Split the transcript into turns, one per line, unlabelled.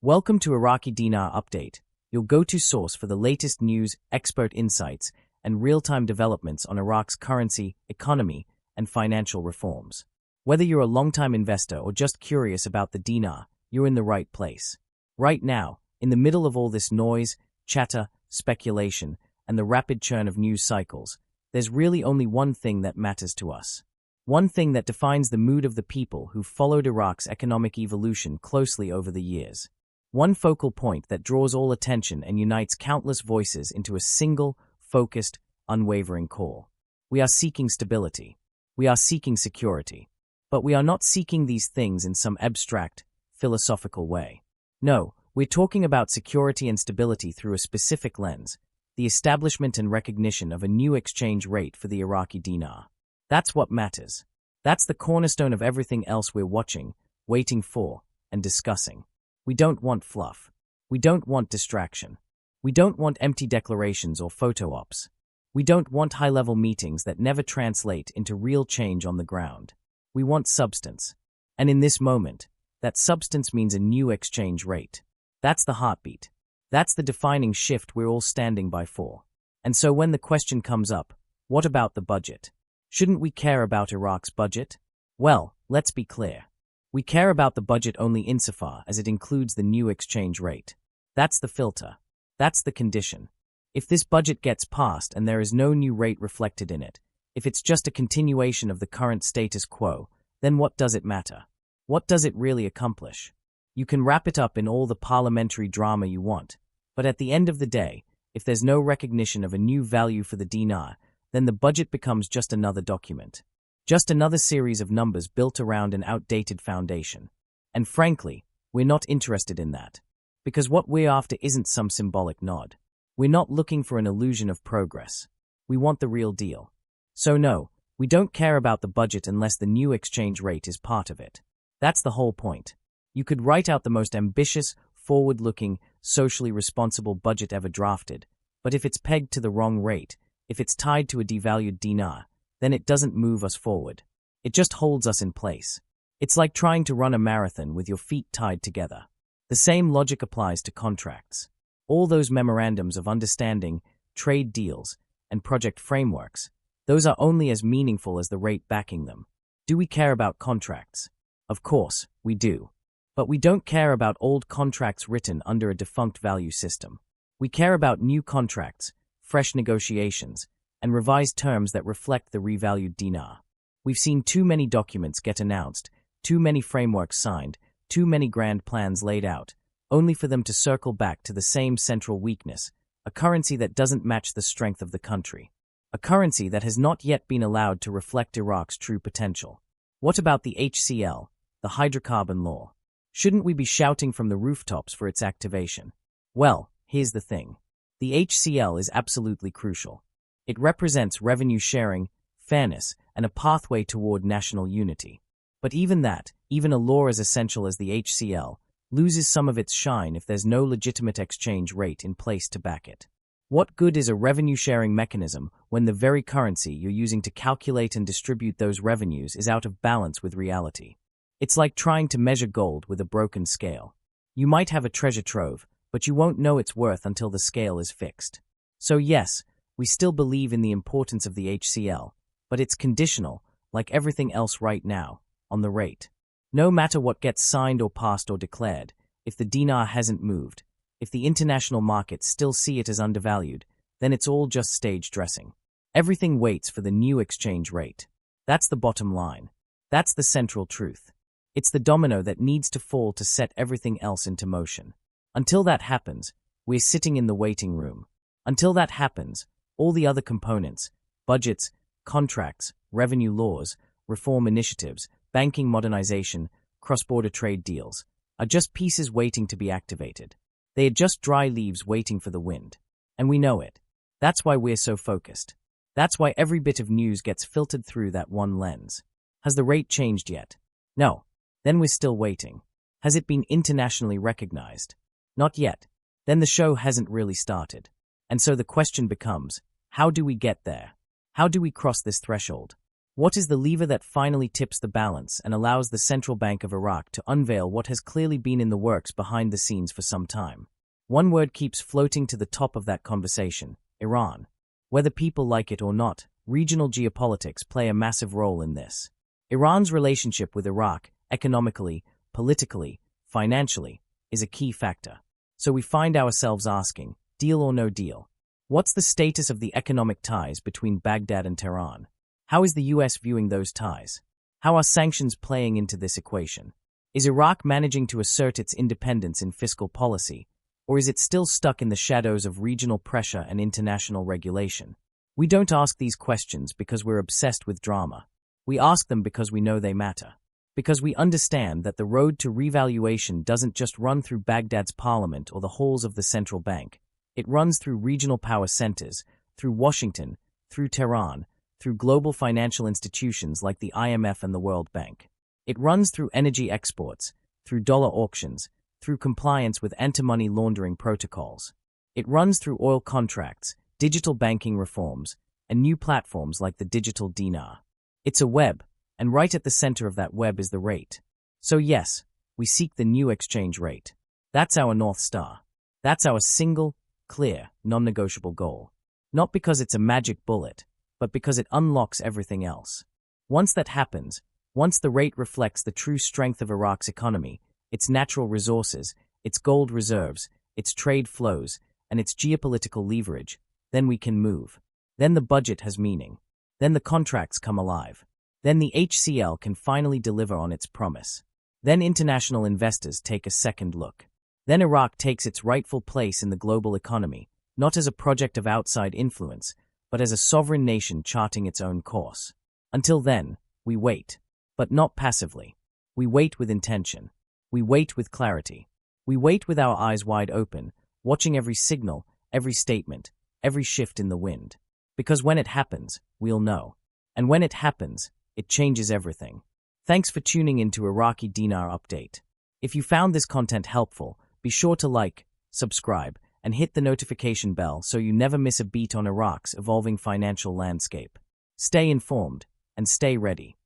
Welcome to Iraqi Dinar Update, your go-to source for the latest news, expert insights, and real-time developments on Iraq's currency, economy, and financial reforms. Whether you're a long-time investor or just curious about the dinar, you're in the right place. Right now, in the middle of all this noise, chatter, speculation, and the rapid churn of news cycles, there's really only one thing that matters to us. One thing that defines the mood of the people who followed Iraq's economic evolution closely over the years. One focal point that draws all attention and unites countless voices into a single, focused, unwavering call. We are seeking stability. We are seeking security. But we are not seeking these things in some abstract, philosophical way. No, we're talking about security and stability through a specific lens, the establishment and recognition of a new exchange rate for the Iraqi dinar. That's what matters. That's the cornerstone of everything else we're watching, waiting for, and discussing. We don't want fluff. We don't want distraction. We don't want empty declarations or photo ops. We don't want high-level meetings that never translate into real change on the ground. We want substance. And in this moment, that substance means a new exchange rate. That's the heartbeat. That's the defining shift we're all standing by for. And so when the question comes up, what about the budget? Shouldn't we care about Iraq's budget? Well, let's be clear. We care about the budget only insofar as it includes the new exchange rate. That's the filter. That's the condition. If this budget gets passed and there is no new rate reflected in it, if it's just a continuation of the current status quo, then what does it matter? What does it really accomplish? You can wrap it up in all the parliamentary drama you want, but at the end of the day, if there's no recognition of a new value for the dinar, then the budget becomes just another document. Just another series of numbers built around an outdated foundation. And frankly, we're not interested in that. Because what we're after isn't some symbolic nod. We're not looking for an illusion of progress. We want the real deal. So no, we don't care about the budget unless the new exchange rate is part of it. That's the whole point. You could write out the most ambitious, forward-looking, socially responsible budget ever drafted, but if it's pegged to the wrong rate, if it's tied to a devalued dinar, then it doesn't move us forward. It just holds us in place. It's like trying to run a marathon with your feet tied together. The same logic applies to contracts. All those memorandums of understanding, trade deals, and project frameworks, those are only as meaningful as the rate backing them. Do we care about contracts? Of course, we do. But we don't care about old contracts written under a defunct value system. We care about new contracts, fresh negotiations, and revised terms that reflect the revalued dinar. We've seen too many documents get announced, too many frameworks signed, too many grand plans laid out, only for them to circle back to the same central weakness, a currency that doesn't match the strength of the country. A currency that has not yet been allowed to reflect Iraq's true potential. What about the HCL, the hydrocarbon law? Shouldn't we be shouting from the rooftops for its activation? Well, here's the thing. The HCL is absolutely crucial. It represents revenue sharing, fairness, and a pathway toward national unity. But even that, even a law as essential as the HCL, loses some of its shine if there's no legitimate exchange rate in place to back it. What good is a revenue-sharing mechanism when the very currency you're using to calculate and distribute those revenues is out of balance with reality? It's like trying to measure gold with a broken scale. You might have a treasure trove, but you won't know its worth until the scale is fixed. So yes, we still believe in the importance of the HCL, but it's conditional, like everything else right now, on the rate. No matter what gets signed or passed or declared, if the dinar hasn't moved, if the international markets still see it as undervalued, then it's all just stage dressing. Everything waits for the new exchange rate. That's the bottom line. That's the central truth. It's the domino that needs to fall to set everything else into motion. Until that happens, we're sitting in the waiting room. Until that happens, all the other components, budgets, contracts, revenue laws, reform initiatives, banking modernization, cross-border trade deals, are just pieces waiting to be activated. They are just dry leaves waiting for the wind. And we know it. That's why we're so focused. That's why every bit of news gets filtered through that one lens. Has the rate changed yet? No. Then we're still waiting. Has it been internationally recognized? Not yet. Then the show hasn't really started. And so the question becomes, how do we get there? How do we cross this threshold? What is the lever that finally tips the balance and allows the Central Bank of Iraq to unveil what has clearly been in the works behind the scenes for some time? One word keeps floating to the top of that conversation: Iran. Whether people like it or not, regional geopolitics play a massive role in this. Iran's relationship with Iraq, economically, politically, financially, is a key factor. So we find ourselves asking, deal or no deal? What's the status of the economic ties between Baghdad and Tehran? How is the US viewing those ties? How are sanctions playing into this equation? Is Iraq managing to assert its independence in fiscal policy, or is it still stuck in the shadows of regional pressure and international regulation? We don't ask these questions because we're obsessed with drama. We ask them because we know they matter. Because we understand that the road to revaluation doesn't just run through Baghdad's parliament or the halls of the central bank. It runs through regional power centers, through Washington, through Tehran, through global financial institutions like the IMF and the World Bank. It runs through energy exports, through dollar auctions, through compliance with anti-money laundering protocols. It runs through oil contracts, digital banking reforms, and new platforms like the digital dinar. It's a web, and right at the center of that web is the rate. So yes, we seek the new exchange rate. That's our North Star. That's our single, clear, non-negotiable goal. Not because it's a magic bullet, but because it unlocks everything else. Once that happens, once the rate reflects the true strength of Iraq's economy, its natural resources, its gold reserves, its trade flows, and its geopolitical leverage, then we can move. Then the budget has meaning. Then the contracts come alive. Then the HCL can finally deliver on its promise. Then international investors take a second look. Then Iraq takes its rightful place in the global economy, not as a project of outside influence, but as a sovereign nation charting its own course. Until then, we wait. But not passively. We wait with intention. We wait with clarity. We wait with our eyes wide open, watching every signal, every statement, every shift in the wind. Because when it happens, we'll know. And when it happens, it changes everything. Thanks for tuning in to Iraqi Dinar Update. If you found this content helpful, be sure to like, subscribe, and hit the notification bell so you never miss a beat on Iraq's evolving financial landscape. Stay informed and stay ready.